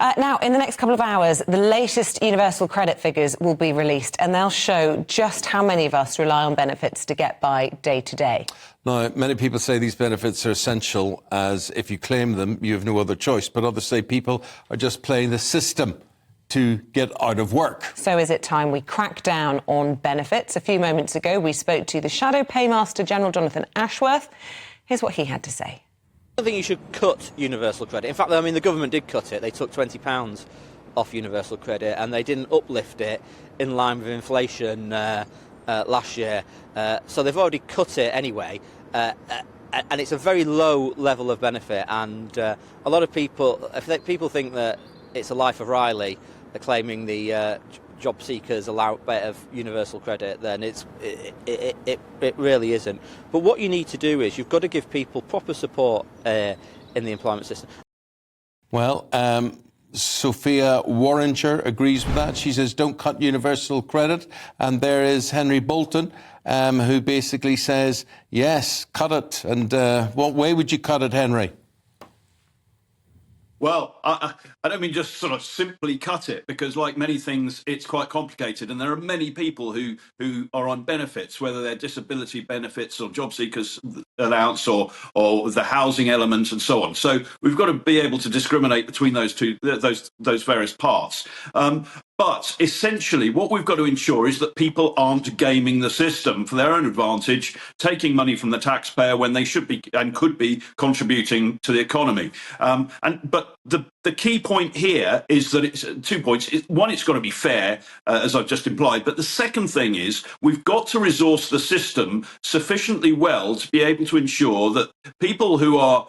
Now, in the next couple of hours, the latest universal credit figures will be released, and they'll show just how many of us rely on benefits to get by day to day. Now, many people say these benefits are essential, as if you claim them, you have no other choice. But others say people are just playing the system to get out of work. So is it time we crack down on benefits? A few moments ago, we spoke to the Shadow Paymaster General, Jonathan Ashworth. Here's what he had to say. I think you should cut universal credit. In fact, I mean, the government did cut it. They took £20 off universal credit, and they didn't uplift it in line with inflation last year. So they've already cut it anyway. And it's a very low level of benefit. And a lot of people, if people think that it's a life of Riley, they're claiming the job seekers allow better universal credit, then it really isn't. But what you need to do is you've got to give people proper support in the employment system. Well, Sophia Warringer agrees with that. She says don't cut universal credit. And there is Henry Bolton, who basically says, yes, cut it. And what way would you cut it, Henry? Well, I don't mean just sort of simply cut it, because like many things, it's quite complicated. And there are many people who are on benefits, whether they're disability benefits or job seekers allowance or the housing element and so on. So we've got to be able to discriminate between those various parts. But essentially, what we've got to ensure is that people aren't gaming the system for their own advantage, taking money from the taxpayer when they should be and could be contributing to the economy. But the key point here is that it's 2 points. One, it's got to be fair, as I've just implied. But the second thing is we've got to resource the system sufficiently well to be able to ensure that people who are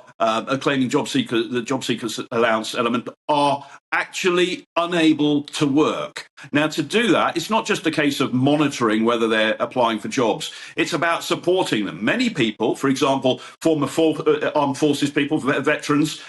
claiming the job seekers allowance element are actually unable to work. Now, to do that, it's not just a case of monitoring whether they're applying for jobs. It's about supporting them. Many people, for example, former armed forces people, veterans,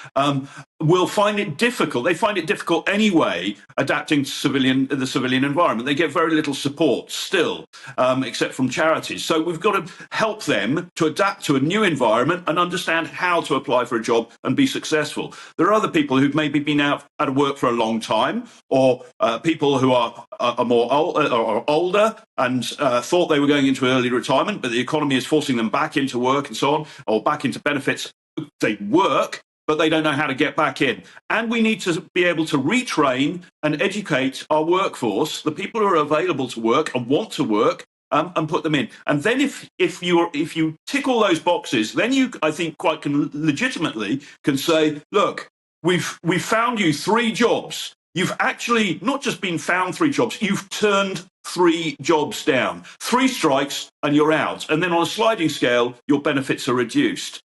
will find it difficult. They find it difficult anyway adapting to the civilian environment. They get very little support still, except from charities. So we've got to help them to adapt to a new environment and understand how to apply for a job and be successful. There are other people who've maybe been out of work for a long time, or people who are older and thought they were going into early retirement, but the economy is forcing them back into work and so on, or back into benefits. They work, but they don't know how to get back in. And we need to be able to retrain and educate our workforce, the people who are available to work and want to work, and put them in. And then if you tick all those boxes, then you, I think, quite legitimately can say, look, we've found you 3 jobs. You've actually not just been found 3 jobs, you've turned 3 jobs down. 3 strikes and you're out. And then on a sliding scale, your benefits are reduced.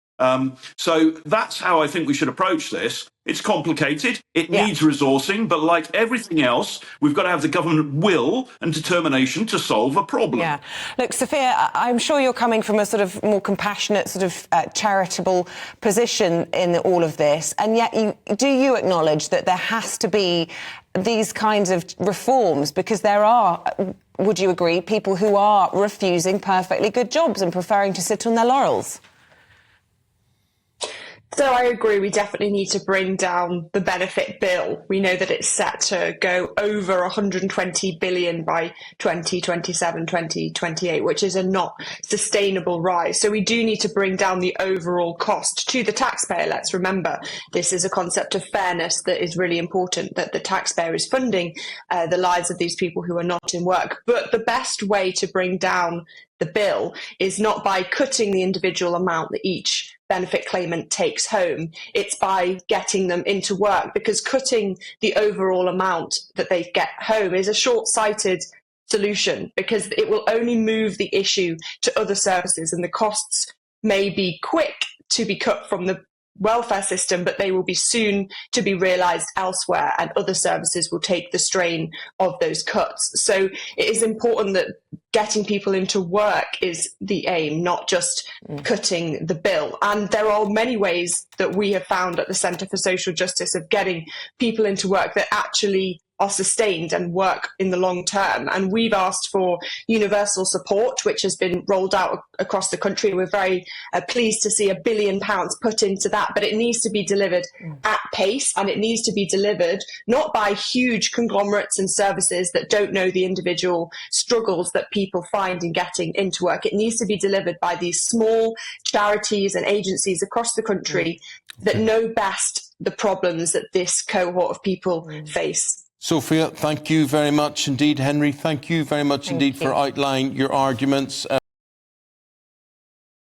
So that's how I think we should approach this. It's complicated. It needs resourcing. But like everything else, we've got to have the government will and determination to solve a problem. Yeah. Look, Sophia, I'm sure you're coming from a sort of more compassionate, sort of charitable position in all of this. And yet, do you acknowledge that there has to be these kinds of reforms? Because there are, would you agree, people who are refusing perfectly good jobs and preferring to sit on their laurels? So I agree, we definitely need to bring down the benefit bill. We know that it's set to go over 120 billion by 2027, 2028, which is a not sustainable rise. So we do need to bring down the overall cost to the taxpayer. Let's remember, this is a concept of fairness that is really important, that the taxpayer is funding the lives of these people who are not in work. But the best way to bring down the bill is not by cutting the individual amount that each benefit claimant takes home. It's by getting them into work, because cutting the overall amount that they get home is a short-sighted solution, because it will only move the issue to other services, and the costs may be quick to be cut from the welfare system, but they will be soon to be realised elsewhere, and other services will take the strain of those cuts. So it is important that getting people into work is the aim, not just cutting the bill. And there are many ways that we have found at the Centre for Social Justice of getting people into work that actually are sustained and work in the long term. And we've asked for universal support, which has been rolled out across the country. We're very pleased to see £1 billion put into that, but it needs to be delivered at pace, and it needs to be delivered not by huge conglomerates and services that don't know the individual struggles that people find in getting into work. It needs to be delivered by these small charities and agencies across the country that know best the problems that this cohort of people face. Sophia, thank you very much indeed. Henry, thank you very much indeed for outlining your arguments.